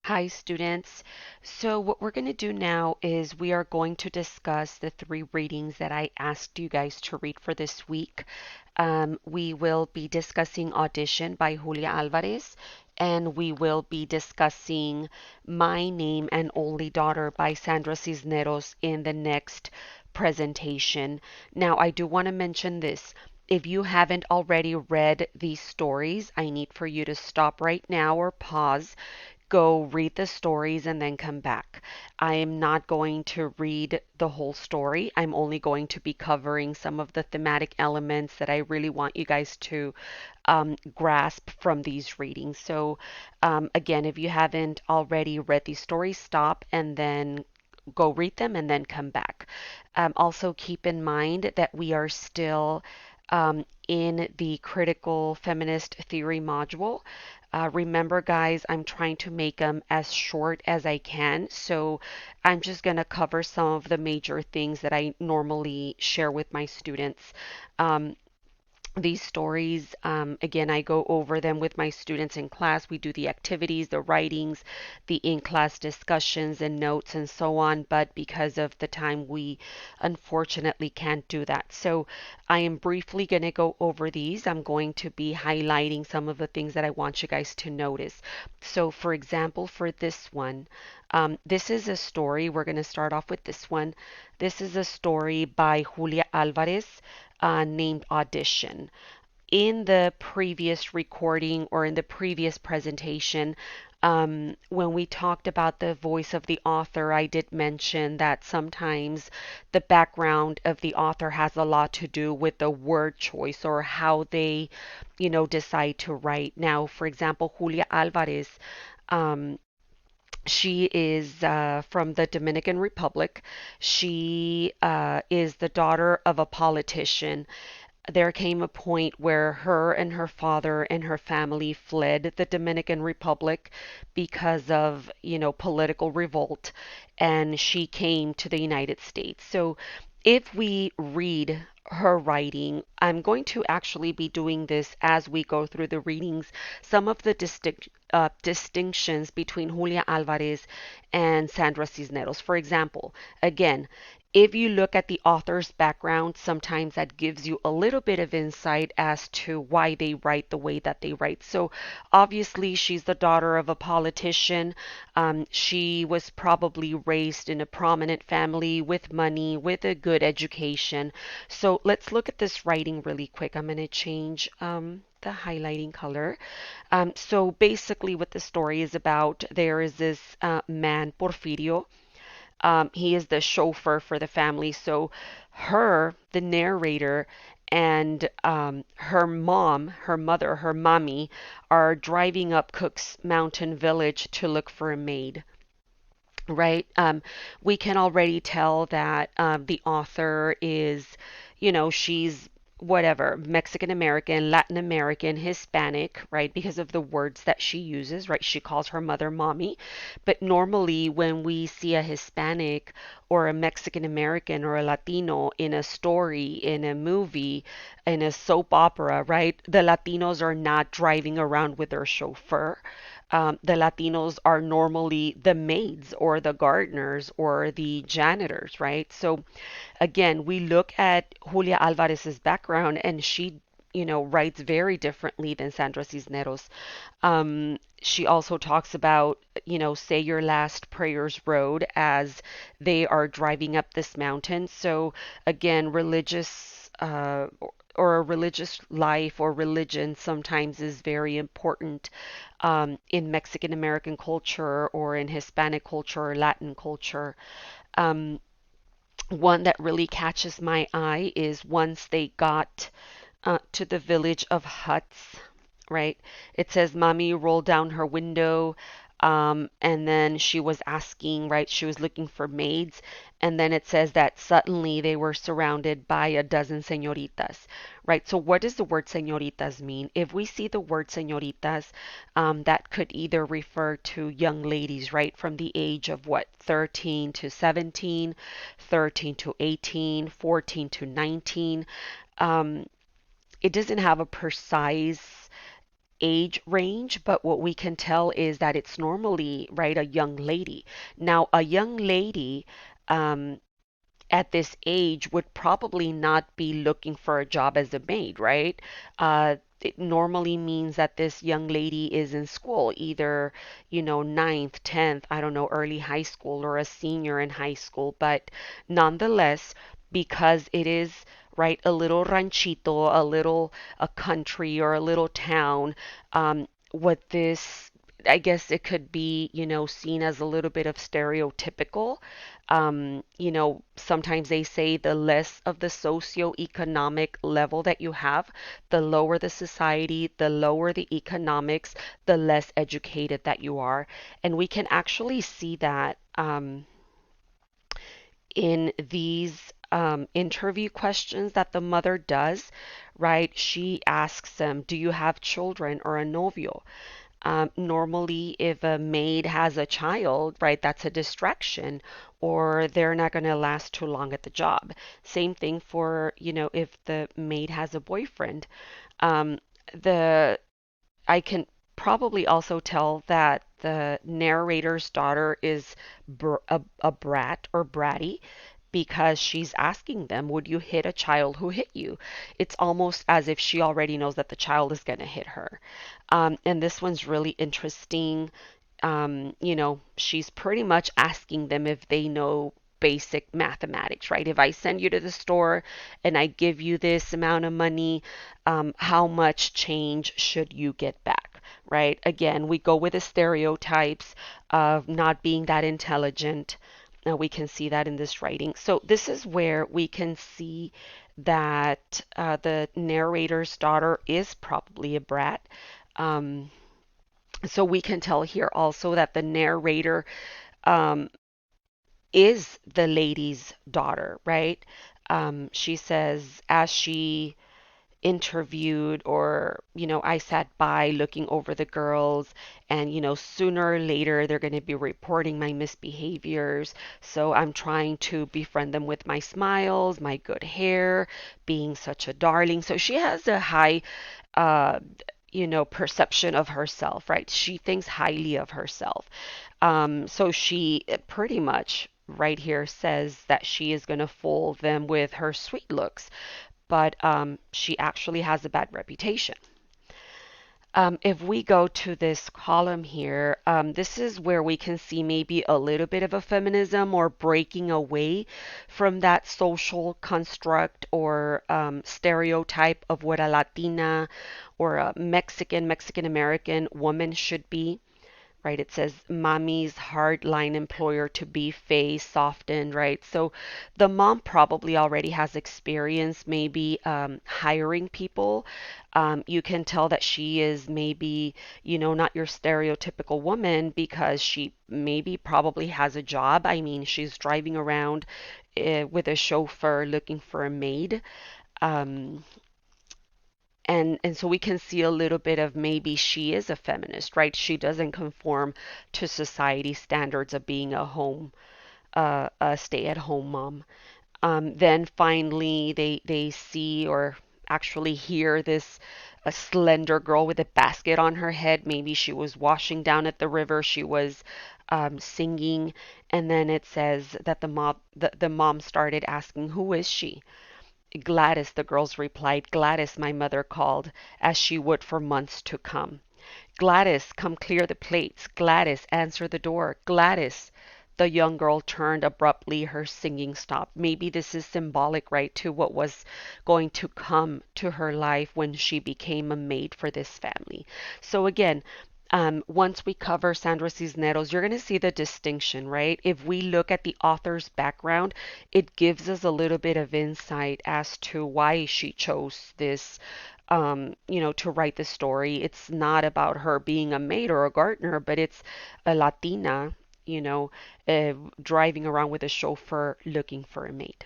Hi, students. So, what we're going to do now is we are going to discuss the three readings that I asked you guys to read for this week. We will be discussing Audition by Julia Alvarez, and we will be discussing My Name and Only Daughter by Sandra Cisneros in the next presentation. Now, I do want to mention this. If you haven't already read these stories, I need for you to stop right now or pause, go read the stories, and then come back. I am not going to read the whole story. I'm only going to be covering some of the thematic elements that I really want you guys to grasp from these readings. So, again, if you haven't already read these stories, stop and then go read them and then come back. Also, keep in mind that we are still in the critical feminist theory module. Remember, guys, I'm trying to make them as short as I can. So I'm just going to cover some of the major things that I normally share with my students. Um, these stories. Again, I go over them with my students in class. We do the activities, the writings, the in class discussions and notes, and so on. But because of the time, we unfortunately can't do that. So I am briefly going to go over these. I'm going to be highlighting some of the things that I want you guys to notice. So, for example, for this one, this is a story. We're going to start off with this one. This is a story by Julia Alvarez named Audition. In the previous recording or in the previous presentation, when we talked about the voice of the author, I did mention that sometimes the background of the author has a lot to do with the word choice or how they, decide to write. Now, for example, Julia Alvarez, um, she is from the Dominican Republic. She is the daughter of a politician. There came a point where her and her father and her family fled the Dominican Republic because of, political revolt, and she came to the United States. So if we read her writing, I'm going to actually be doing this as we go through the readings, some of the distinctions between Julia Alvarez and Sandra Cisneros. For example, again, if you look at the author's background, sometimes that gives you a little bit of insight as to why they write the way that they write. So, obviously, she's the daughter of a politician. She was probably raised in a prominent family with money, with a good education. So, let's look at this writing really quick. I'm going to change the highlighting color. So, basically, what the story is about, there is this man, Porfirio. He is the chauffeur for the family. So her, the narrator, and her mom, her mother, her mommy, are driving up Cook's Mountain Village to look for a maid. Right? We can already tell that the author is, she's whatever, Mexican American, Latin American, Hispanic, right? Because of the words that she uses, right? She calls her mother mommy. But normally, when we see a Hispanic or a Mexican American or a Latino in a story, in a movie, in a soap opera, right? The Latinos are not driving around with their chauffeur. The Latinos are normally the maids or the gardeners or the janitors, right? So again, we look at Julia Alvarez's background and she, writes very differently than Sandra Cisneros. She also talks about, say your last prayers road as they are driving up this mountain. So again, religious or a religious life or religion sometimes is very important in Mexican American culture or in Hispanic culture or Latin culture. Um, One that really catches my eye is once they got to the village of huts, right? It says Mommy rolled down her window, and then she was asking, right? She was looking for maids, and then it says that suddenly they were surrounded by a dozen señoritas, right? So what does the word señoritas mean? If we see the word señoritas, that could either refer to young ladies, right, from the age of what, 13 to 17, 13 to 18, 14 to 19. Um, it doesn't have a precise, age range, but what we can tell is that it's normally, right, a young lady. Now, a young lady um, at this age would probably not be looking for a job as a maid, right? It normally means that this young lady is in school, either, ninth, 10th, I don't know, early high school or a senior in high school. But nonetheless, because it is, right, a little ranchito, a country or a little town, what this, I guess it could be, seen as a little bit of stereotypical. Sometimes they say the less of the socioeconomic level that you have, the lower the society, the lower the economics, the less educated that you are. And we can actually see that in these interview questions that the mother does, right? She asks them, do you have children or a novio? Normally, if a maid has a child, right, that's a distraction, or they're not going to last too long at the job. Same thing for, if the maid has a boyfriend. Um, the I can probably also tell that the narrator's daughter is a brat or bratty because she's asking them, would you hit a child who hit you? It's almost as if she already knows that the child is going to hit her. And this one's really interesting. She's pretty much asking them if they know basic mathematics, right? If I send you to the store and I give you this amount of money, how much change should you get back, right? Again, we go with the stereotypes of not being that intelligent. We can see that in this writing. So this is where we can see that the narrator's daughter is probably a brat. Um, so we can tell here also that the narrator um, is the lady's daughter, right? She says, as she interviewed, or I sat by looking over the girls, and sooner or later they're going to be reporting my misbehaviors, so I'm trying to befriend them with my smiles, my good hair, being such a darling. So she has a high uh perception of herself, right? She thinks highly of herself. So she pretty much right here says that she is going to fool them with her sweet looks, but she actually has a bad reputation. If we go to this column here, this is where we can see maybe a little bit of a feminism or breaking away from that social construct or stereotype of what a Latina or a Mexican American woman should be, right? It says mommy's hardline employer to be face softened, right? So the mom probably already has experience maybe hiring people. You can tell that she is maybe, not your stereotypical woman because she maybe probably has a job. I mean, she's driving around with a chauffeur looking for a maid. Um, and so we can see a little bit of maybe she is a feminist, right? She doesn't conform to society standards of being a stay-at-home mom. Then finally, they see or actually hear this a slender girl with a basket on her head. Maybe she was washing down at the river. She was singing, and then it says that the mom started asking, "Who is she?" Gladys, the girls replied. Gladys, my mother called, as she would for months to come. Gladys, come clear the plates. Gladys, answer the door. Gladys. The young girl turned abruptly. Her singing stopped. Maybe this is symbolic, right, to what was going to come to her life when she became a maid for this family. So again, once we cover Sandra Cisneros, you're going to see the distinction, right? If we look at the author's background, it gives us a little bit of insight as to why she chose this, to write the story. It's not about her being a maid or a gardener, but it's a Latina, you know, driving around with a chauffeur looking for a maid.